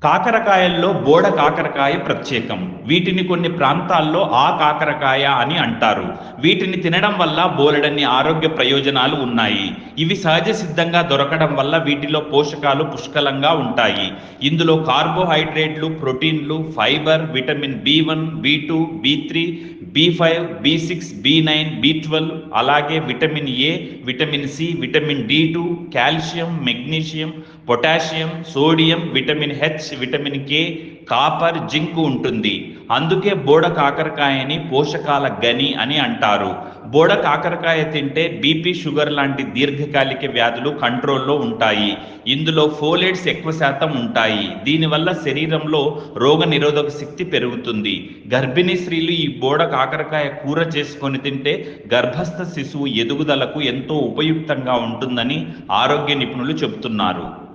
కాకరకాయల్లో బోడ కాకరకాయ ప్రత్యేకం. వీటిని కొన్ని ప్రాంతాల్లో ఆ కాకరకాయ అని అంటారు. వీటిని తినడం వల్ల బోలెడన్ని ఆరోగ్య ప్రయోజనాలు ఉన్నాయి. ఇవి సహజ సిద్ధంగా దొరకడం వల్ల వీటిలో పోషకాలు పుష్కలంగా ఉంటాయి. ఇందులో కార్బోహైడ్రేట్లు, ప్రోటీన్లు, ఫైబర్, విటమిన్ బి1, బి2, బి3, బి5, బి6, బి9, బి12, అలాగే vitamin A, vitamin C, vitamin డి2, calcium, magnesium, potassium, sodium, vitamin H, vitamin K, copper, zinc ఉంటుంది. అందుకే బోడ కాకరకాయని పోషకాల గని అని అంటారు. బోడ కాకరకాయ తింటే బీపీ, షుగర్ లాంటి దీర్ఘకాలిక వ్యాధులు కంట్రోల్లో ఉంటాయి. ఇందులో ఫోలేట్స్ ఎక్కువ శాతం ఉంటాయి. దీనివల్ల శరీరంలో రోగ నిరోధక శక్తి పెరుగుతుంది. గర్భిణీ స్త్రీలు ఈ బోడ కాకరకాయ కూర చేసుకొని తింటే గర్భస్థ శిశువు ఎదుగుదలకు ఎంతో ఉపయుక్తంగా ఉంటుందని ఆరోగ్య నిపుణులు చెబుతున్నారు.